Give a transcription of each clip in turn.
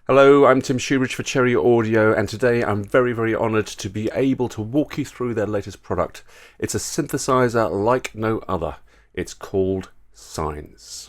Hello, I'm Tim Shoebridge for Cherry Audio, and today I'm very honoured to be able to walk you through their latest product. It's a synthesizer like no other. It's called Sines.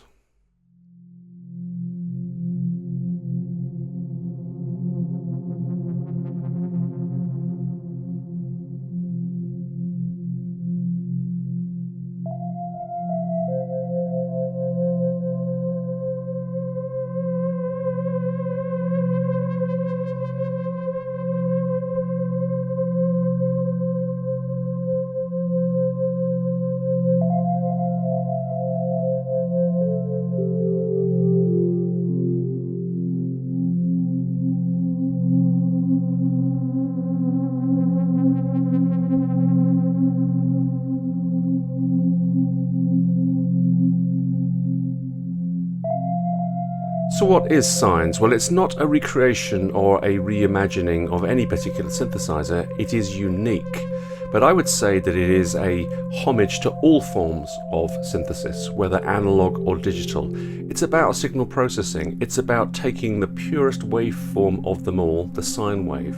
So what is Sines? Well, it's not a recreation or a reimagining of any particular synthesizer. It is unique, but I would say that it is a homage to all forms of synthesis, whether analog or digital. It's about signal processing. It's about taking the purest waveform of them all, the sine wave,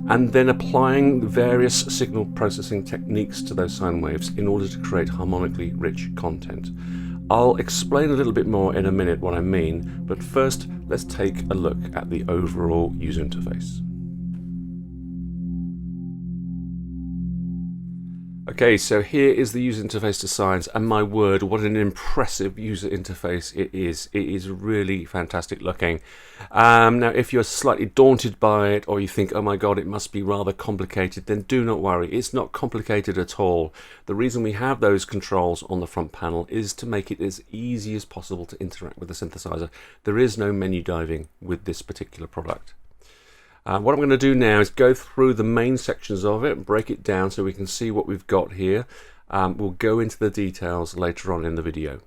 and then applying various signal processing techniques to those sine waves in order to create harmonically rich content. I'll explain a little bit more in a minute what I mean, but first let's take a look at the overall user interface. Okay, so here is the user interface to Sines, and my word, what an impressive user interface it is. It is really fantastic looking. Now, if you're slightly daunted by it, or you think, oh my god, it must be rather complicated, then do not worry. It's not complicated at all. The reason we have those controls on the front panel is to make it as easy as possible to interact with the synthesizer. There is no menu diving with this particular product. What I'm going to do now is go through the main sections of it, break it down so we can see what we've got here. We'll go into the details later on in the video.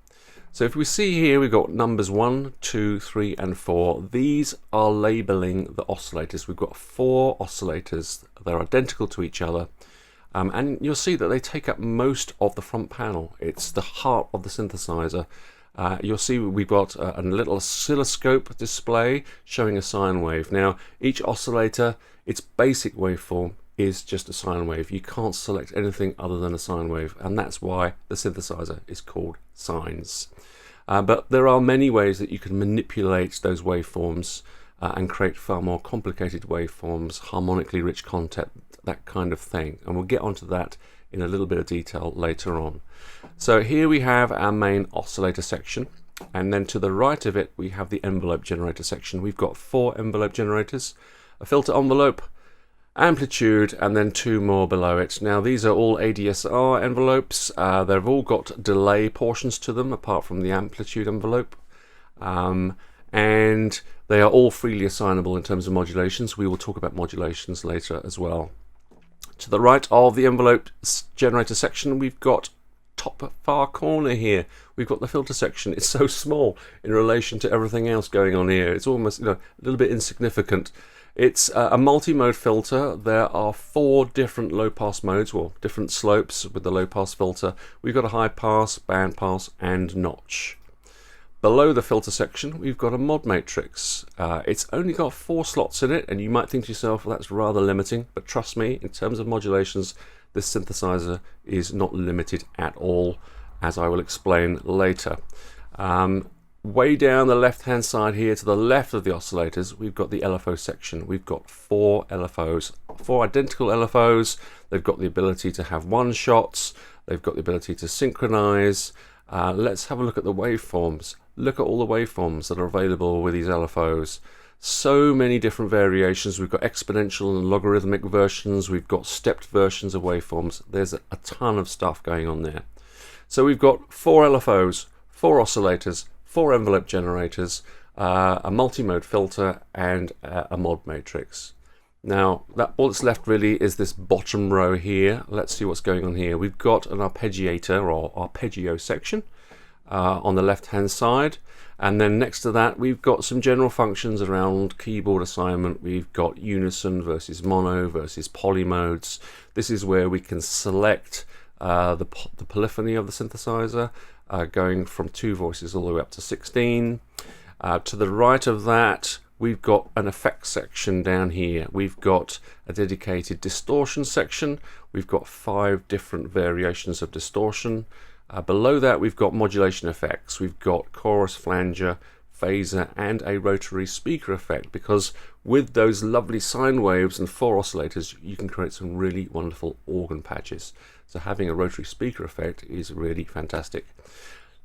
So if we see here, we've got numbers 1, 2, 3 and 4. These are labeling the oscillators. We've got 4 oscillators. They're identical to each other. And you'll see that they take up most of the front panel. It's the heart of the synthesizer. You'll see we've got a little oscilloscope display showing a sine wave. Now, each oscillator, its basic waveform is just a sine wave. You can't select anything other than a sine wave, and that's why the synthesizer is called Sines. But there are many ways that you can manipulate those waveforms and create far more complicated waveforms, harmonically rich content, that kind of thing. And we'll get onto that in a little bit of detail later on. So here we have our main oscillator section, and then to the right of it we have the envelope generator section. We've got 4 envelope generators, a filter envelope, amplitude, and then 2 more below it. Now these are all ADSR envelopes. They've all got delay portions to them apart from the amplitude envelope, and they are all freely assignable in terms of modulations. We will talk about modulations later as well. To the right of the envelope generator section, we've got top far corner here. We've got the filter section. It's so small in relation to everything else going on here. It's almost a little bit insignificant. It's a multi-mode filter. There are 4 different low-pass modes, well, different slopes with the low-pass filter. We've got a high-pass, band-pass, and notch. Below the filter section, we've got a mod matrix. It's only got 4 slots in it, and you might think to yourself, well, that's rather limiting, but trust me, in terms of modulations, this synthesizer is not limited at all, as I will explain later. Way down the left-hand side here, to the left of the oscillators, we've got the LFO section. We've got 4 LFOs, 4 identical LFOs. They've got the ability to have one-shots. They've got the ability to synchronize. Let's have a look at the waveforms. Look at all the waveforms that are available with these LFOs. So many different variations. We've got exponential and logarithmic versions. We've got stepped versions of waveforms. There's a ton of stuff going on there. So we've got 4 LFOs, 4 oscillators, 4 envelope generators, a multi-mode filter, and a mod matrix. Now, all that's left really is this bottom row here. Let's see what's going on here. We've got an arpeggiator or arpeggio section on the left-hand side, and then next to that we've got some general functions around keyboard assignment. We've got unison versus mono versus poly modes. This is where we can select the polyphony of the synthesizer, going from 2 voices all the way up to 16. To the right of that we've got an effects section down here. We've got a dedicated distortion section. We've got 5 different variations of distortion. Below that, we've got modulation effects. We've got chorus, flanger, phaser, and a rotary speaker effect, because with those lovely sine waves and 4 oscillators, you can create some really wonderful organ patches. So having a rotary speaker effect is really fantastic.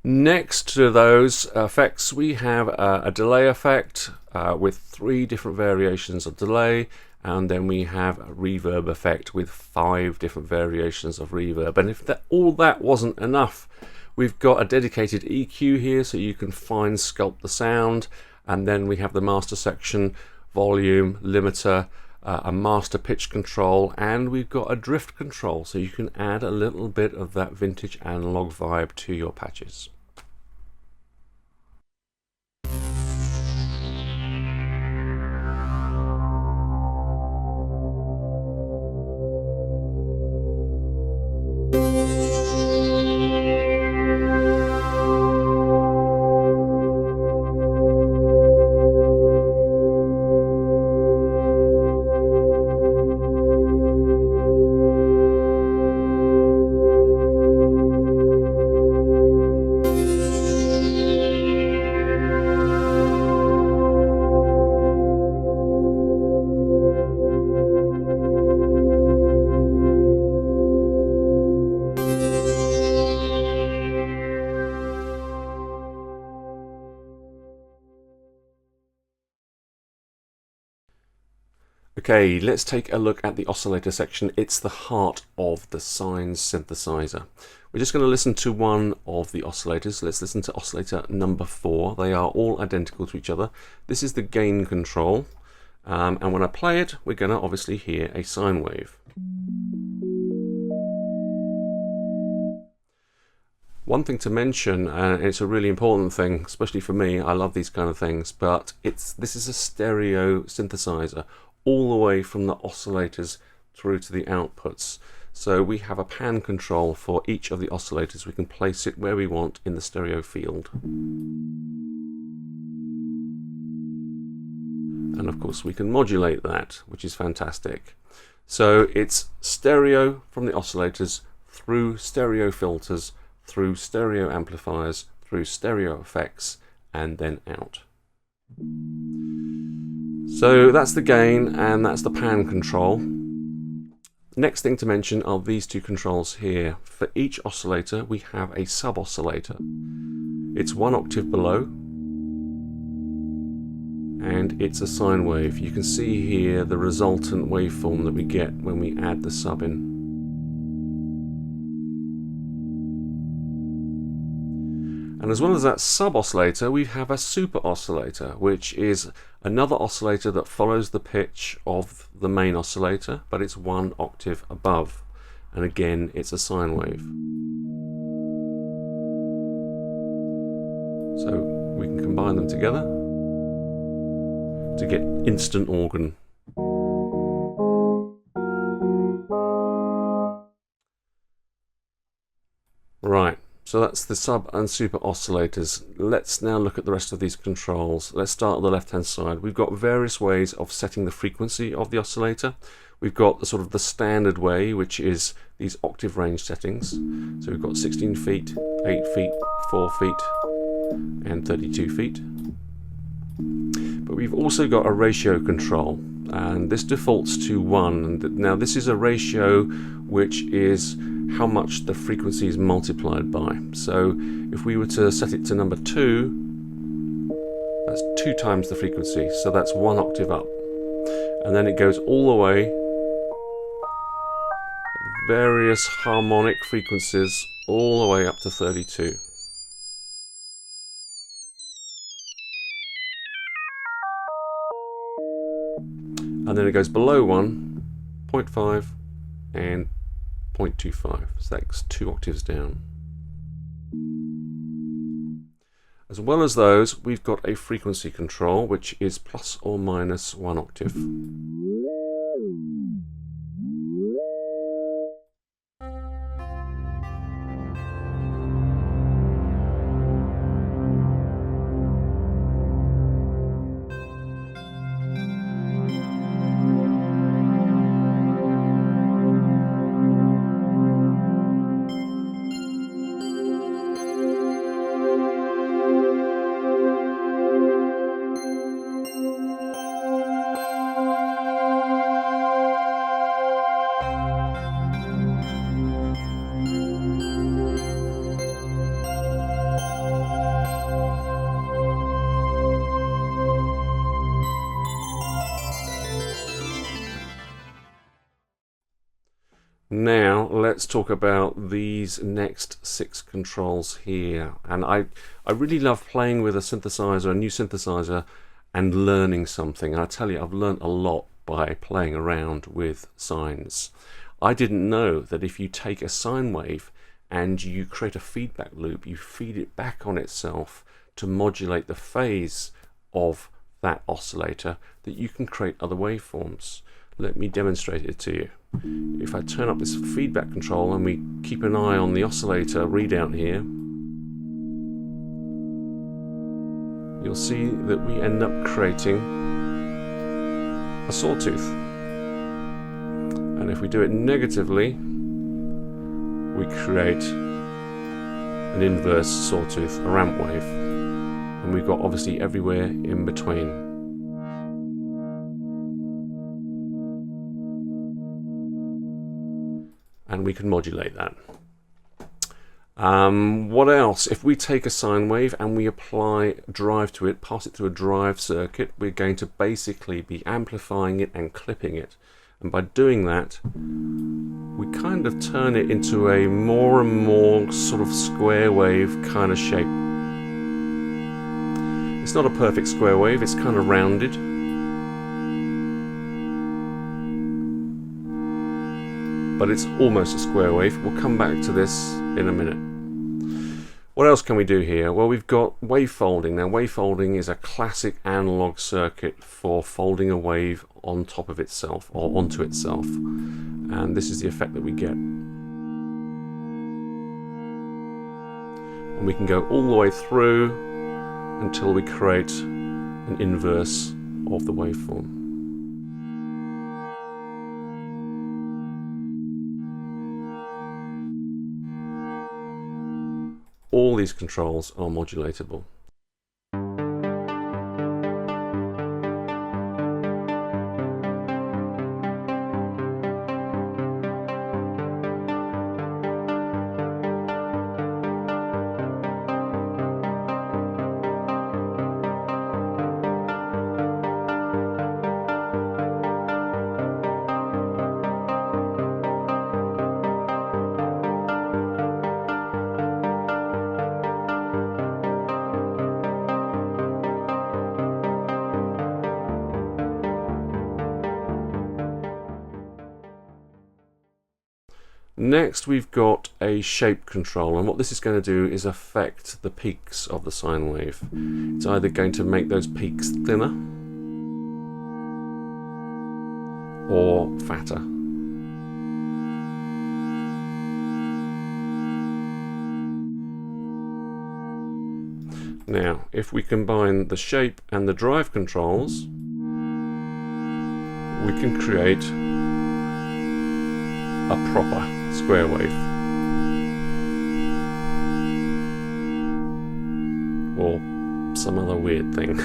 Next to those effects, we have a delay effect with 3 different variations of delay, and then we have a reverb effect with 5 different variations of reverb. And if all that wasn't enough, we've got a dedicated EQ here, so you can fine sculpt the sound. And then we have the master section, volume, limiter, a master pitch control, and we've got a drift control, so you can add a little bit of that vintage analog vibe to your patches. Okay, let's take a look at the oscillator section. It's the heart of the sine synthesizer. We're just going to listen to one of the oscillators. Let's listen to oscillator number 4. They are all identical to each other. This is the gain control, and when I play it, we're going to obviously hear a sine wave. One thing to mention, and it's a really important thing, especially for me, I love these kind of things, but this is a stereo synthesizer, all the way from the oscillators through to the outputs. So we have a pan control for each of the oscillators. We can place it where we want in the stereo field. And of course we can modulate that, which is fantastic. So it's stereo from the oscillators, through stereo filters, through stereo amplifiers, through stereo effects, and then out. So that's the gain and that's the pan control. Next thing to mention are these 2 controls here. For each oscillator we have a sub-oscillator. It's 1 octave below, and it's a sine wave. You can see here the resultant waveform that we get when we add the sub in. And as well as that sub-oscillator, we have a super oscillator, which is another oscillator that follows the pitch of the main oscillator, but it's 1 octave above. And again, it's a sine wave. So we can combine them together to get instant organ. Right. So that's the sub and super oscillators. Let's now look at the rest of these controls. Let's start on the left hand side. We've got various ways of setting the frequency of the oscillator. We've got the sort of the standard way, which is these octave range settings. So we've got 16 feet, 8 feet, 4 feet, and 32 feet. But we've also got a ratio control, and this defaults to 1. Now this is a ratio which is how much the frequency is multiplied by. So if we were to set it to number 2, that's 2 times the frequency, so that's 1 octave up. And then it goes all the way, various harmonic frequencies, all the way up to 32. And then it goes below 1, 0.5, and 0.25, so that's 2 octaves down. As well as those, we've got a frequency control, which is plus or minus 1 octave. Now let's talk about these next 6 controls here. And I really love playing with a synthesizer, a new synthesizer, and learning something. I tell you, I've learned a lot by playing around with sines. I didn't know that if you take a sine wave and you create a feedback loop, you feed it back on itself to modulate the phase of that oscillator, that you can create other waveforms. Let me demonstrate it to you. If I turn up this feedback control and we keep an eye on the oscillator readout here, you'll see that we end up creating a sawtooth. And if we do it negatively, we create an inverse sawtooth, a ramp wave. And we've got obviously everywhere in between. And we can modulate that. What else? If we take a sine wave and we apply drive to it, pass it through a drive circuit, we're going to basically be amplifying it and clipping it. And by doing that, we kind of turn it into a more and more sort of square wave kind of shape. It's not a perfect square wave, it's kind of rounded. But it's almost a square wave. We'll come back to this in a minute. What else can we do here? Well, we've got wave folding. Now, wave folding is a classic analog circuit for folding a wave on top of itself or onto itself. And this is the effect that we get. And we can go all the way through until we create an inverse of the waveform. All these controls are modulatable. Next, we've got a shape control, and what this is going to do is affect the peaks of the sine wave. It's either going to make those peaks thinner or fatter. Now, if we combine the shape and the drive controls, we can create a proper square wave, or some other weird thing.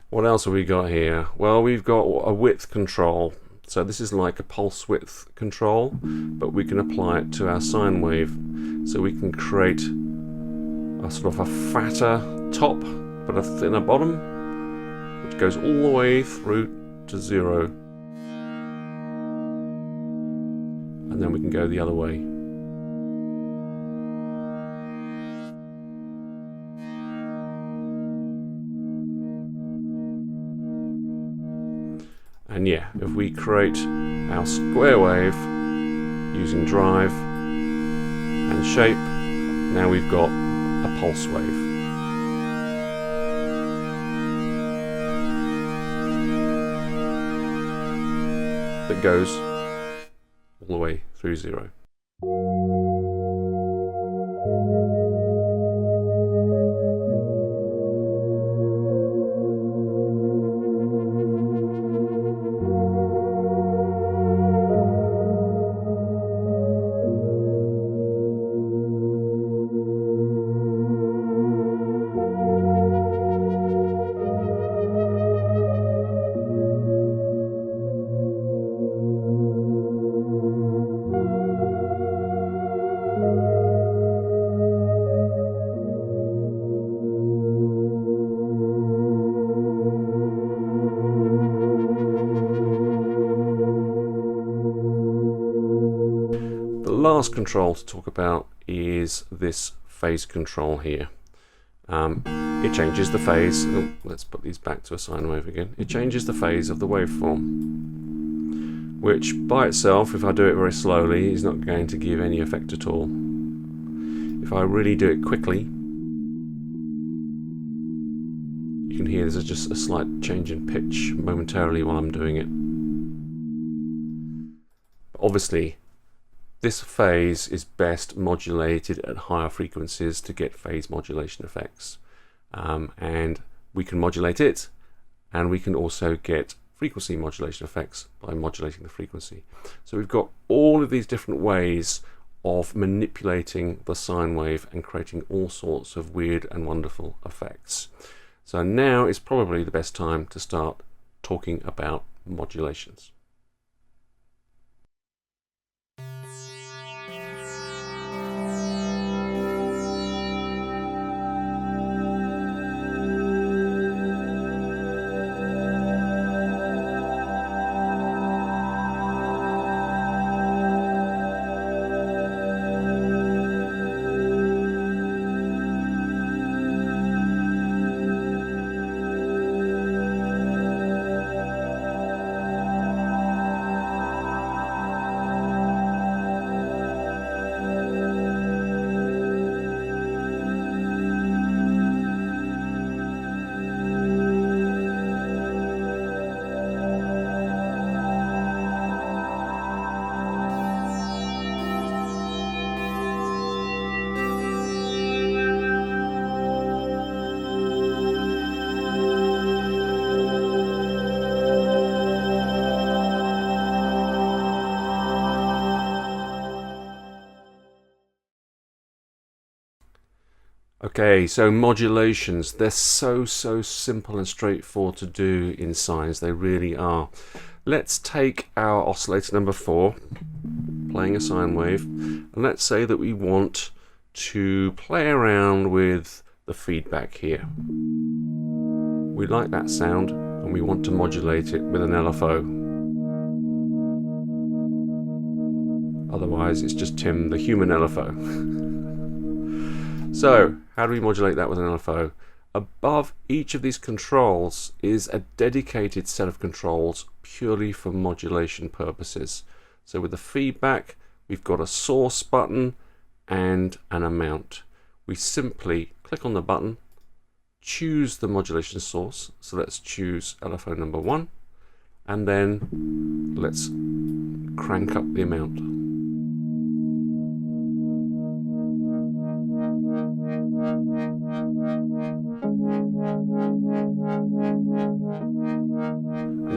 What else have we got here? Well, we've got a width control. So this is like a pulse width control, but we can apply it to our sine wave. So we can create a sort of a fatter top, but a thinner bottom, which goes all the way through to 0. And then we can go the other way. And yeah, if we create our square wave using drive and shape, now we've got a pulse wave. That goes all the way through 0. last control to talk about is this phase control here. It changes the phase. Oh, let's put these back to a sine wave again. It changes the phase of the waveform, which by itself, if I do it very slowly, is not going to give any effect at all. If I really do it quickly, you can hear there's just a slight change in pitch momentarily while I'm doing it. But obviously, this phase is best modulated at higher frequencies to get phase modulation effects. And we can modulate it, and we can also get frequency modulation effects by modulating the frequency. So we've got all of these different ways of manipulating the sine wave and creating all sorts of weird and wonderful effects. So now is probably the best time to start talking about modulations. Okay, so modulations, they're so simple and straightforward to do in sines, they really are. Let's take our oscillator number 4, playing a sine wave, and let's say that we want to play around with the feedback here. We like that sound and we want to modulate it with an LFO. Otherwise it's just Tim, the human LFO. So, how do we modulate that with an LFO? Above each of these controls is a dedicated set of controls purely for modulation purposes. So with the feedback, we've got a source button and an amount. We simply click on the button, choose the modulation source. So let's choose LFO number 1, and then let's crank up the amount.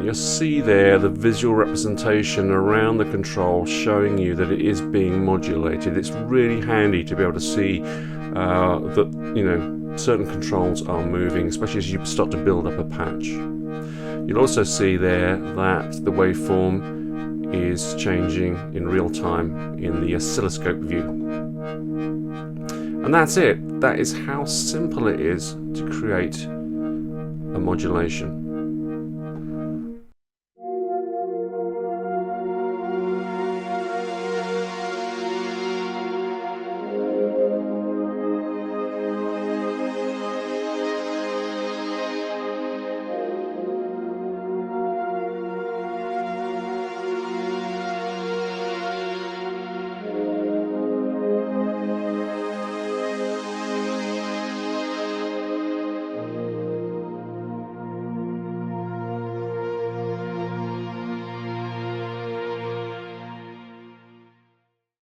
You'll see there the visual representation around the control showing you that it is being modulated. It's really handy to be able to see that, you know, certain controls are moving, especially as you start to build up a patch. You'll also see there that the waveform is changing in real time in the oscilloscope view. And that's it. That is how simple it is to create a modulation.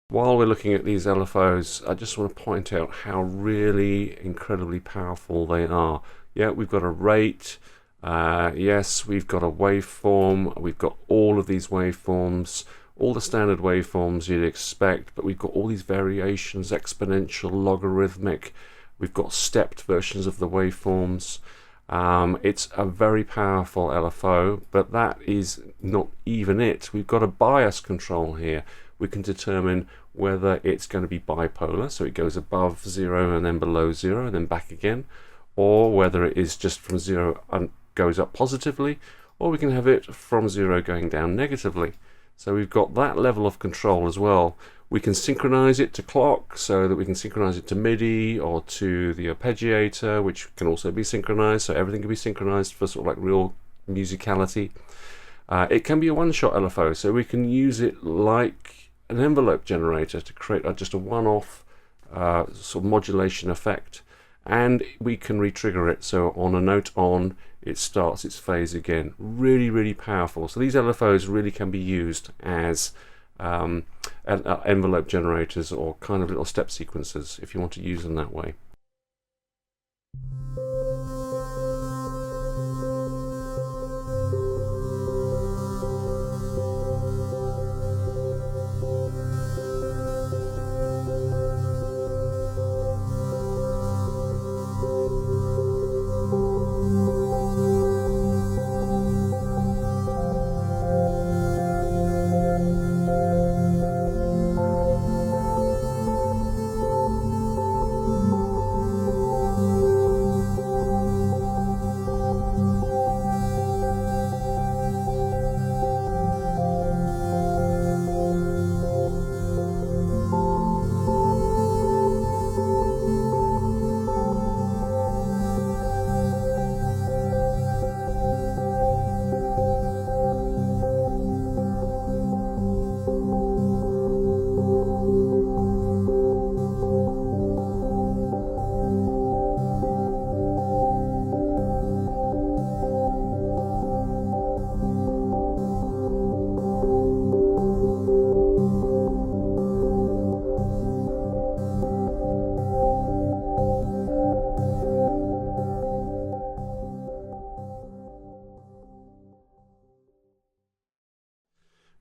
While we're looking at these LFOs, I just want to point out how really incredibly powerful they are. Yeah, we've got a rate, yes, we've got a waveform, we've got all of these waveforms, all the standard waveforms you'd expect, but we've got all these variations, exponential, logarithmic, we've got stepped versions of the waveforms. It's a very powerful LFO, but that is not even it. We've got a bias control here. We can determine whether it's going to be bipolar, so it goes above 0 and then below 0 and then back again, or whether it is just from 0 and goes up positively, or we can have it from 0 going down negatively. So we've got that level of control as well. We can synchronize it to clock, so that we can synchronize it to MIDI or to the arpeggiator, which can also be synchronized, so everything can be synchronized for sort of like real musicality. It can be a one-shot LFO, so we can use it like an envelope generator to create just a one-off sort of modulation effect, and we can re-trigger it, so on a note on, it starts its phase again. Really, really powerful. So these LFOs really can be used as envelope generators or kind of little step sequencers if you want to use them that way.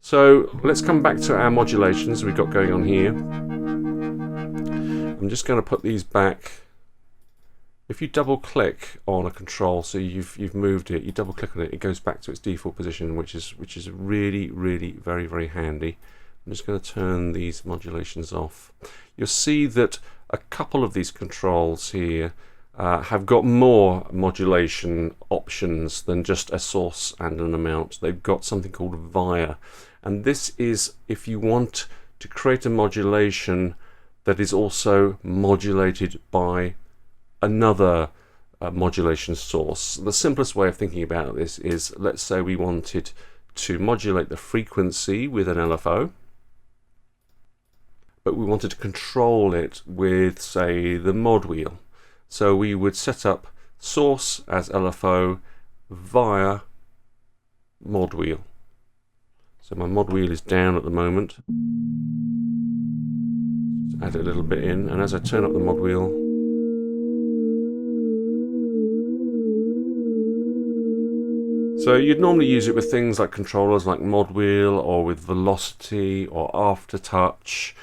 So let's come back to our modulations we've got going on here. I'm just going to put these back. If you double click on a control, so you've moved it, you double click on it, it goes back to its default position, which is really very, very handy. I'm just going to turn these modulations off. You'll see that a couple of these controls here have got more modulation options than just a source and an amount. They've got something called via, and this is if you want to create a modulation that is also modulated by another modulation source. The simplest way of thinking about this is, let's say we wanted to modulate the frequency with an LFO, but we wanted to control it with, say, the mod wheel. So we would set up source as LFO via mod wheel. So my mod wheel is down at the moment. Just add a little bit in, and as I turn up the mod wheel, so you'd normally use it with things like controllers like mod wheel or with velocity or aftertouch,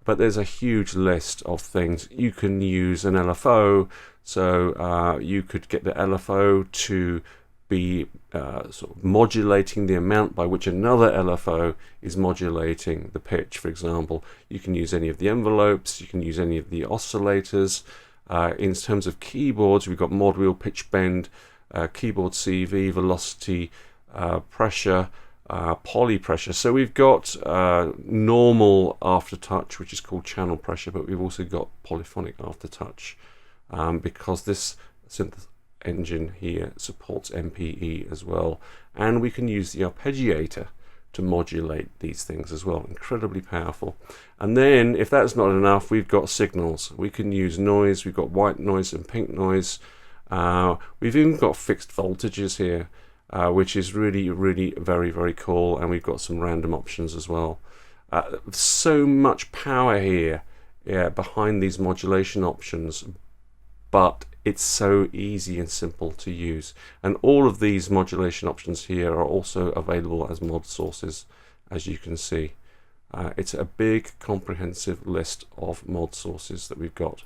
but there's a huge list of things. You can use an LFO, so you could get the LFO to be sort of modulating the amount by which another LFO is modulating the pitch, for example. You can use any of the envelopes, you can use any of the oscillators. In terms of keyboards, we've got mod wheel, pitch bend, keyboard CV, velocity, pressure, poly pressure. So we've got normal aftertouch, which is called channel pressure, but we've also got polyphonic aftertouch because this synth engine here supports MPE as well, and we can use the arpeggiator to modulate these things as well. Incredibly powerful. And then if that's not enough, we've got signals. We can use noise. We've got white noise and pink noise. We've even got fixed voltages here, which is really very cool, and we've got some random options as well. So much power here behind these modulation options, but it's so easy and simple to use. And all of these modulation options here are also available as mod sources, as you can see. It's a big comprehensive list of mod sources that we've got.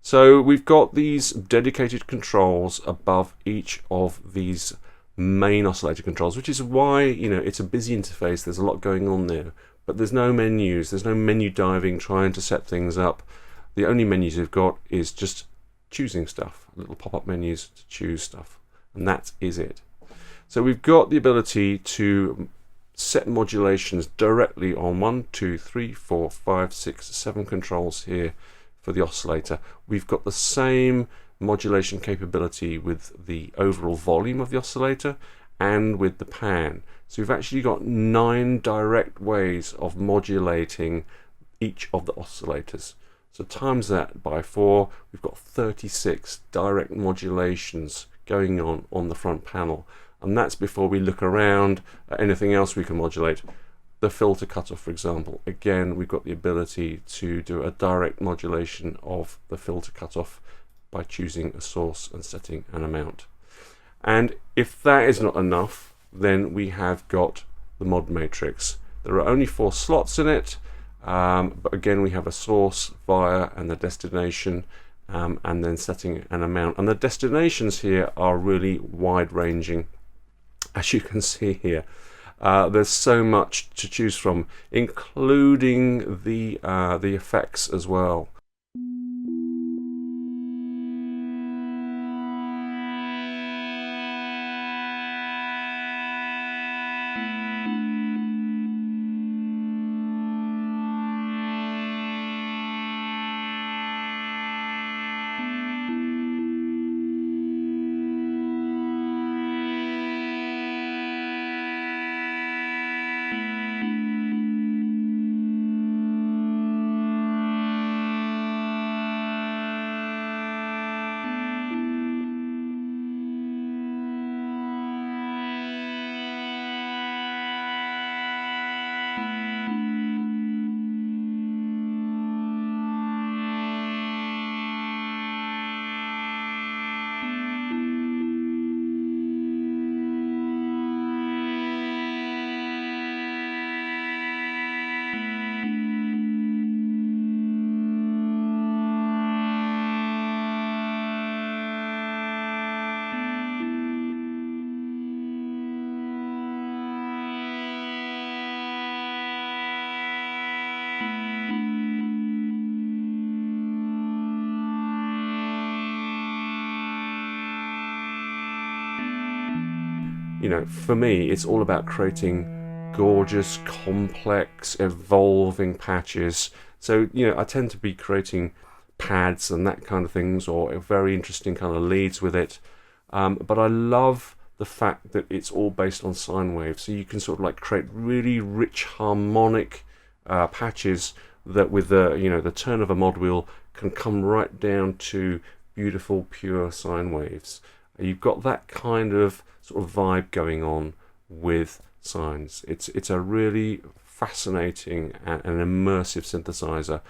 So we've got these dedicated controls above each of these main oscillator controls, which is why, you know, it's a busy interface. There's a lot going on there, but there's no menus. There's no menu diving trying to set things up. The only menus you've got is just choosing stuff, little pop-up menus to choose stuff, and that is it. So we've got the ability to set modulations directly on 1, 2, 3, 4, 5, 6, 7 controls here for the oscillator. We've got the same modulation capability with the overall volume of the oscillator and with the pan. So we've actually got 9 direct ways of modulating each of the oscillators. So times that by 4, we've got 36 direct modulations going on the front panel. And that's before we look around at anything else we can modulate. The filter cutoff, for example, again, we've got the ability to do a direct modulation of the filter cutoff by choosing a source and setting an amount. And if that is not enough, then we have got the mod matrix. There are only 4 slots in it, but again, we have a source, via, and the destination, and then setting an amount. And the destinations here are really wide-ranging. As you can see here, there's so much to choose from, including the effects as well. You know, for me, it's all about creating gorgeous, complex, evolving patches. So, you know, I tend to be creating pads and that kind of things, or very interesting kind of leads with it. But I love the fact that it's all based on sine waves. So you can sort of like create really rich harmonic patches that with the, you know, the turn of a mod wheel can come right down to beautiful, pure sine waves. You've got that kind of sort of vibe going on with sines. It's a really fascinating and immersive synthesizer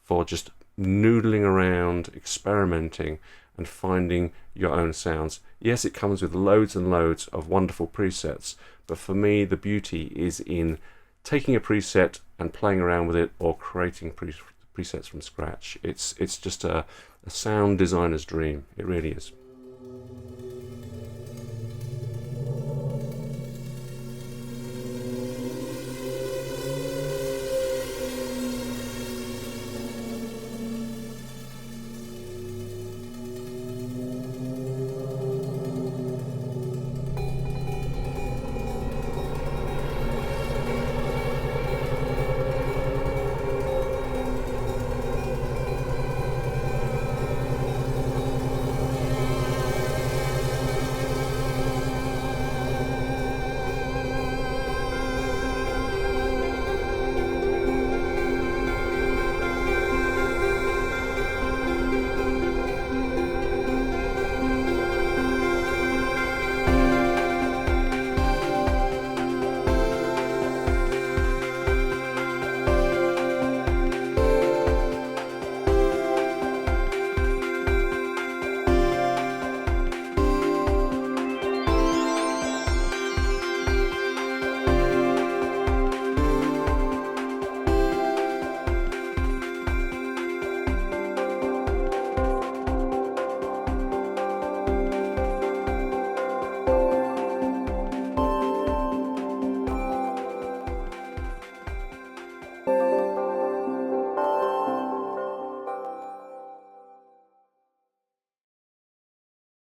for just noodling around, experimenting, and finding your own sounds. Yes, it comes with loads and loads of wonderful presets, but for me, the beauty is in taking a preset and playing around with it, or creating presets from scratch. It's just a sound designer's dream. It really is.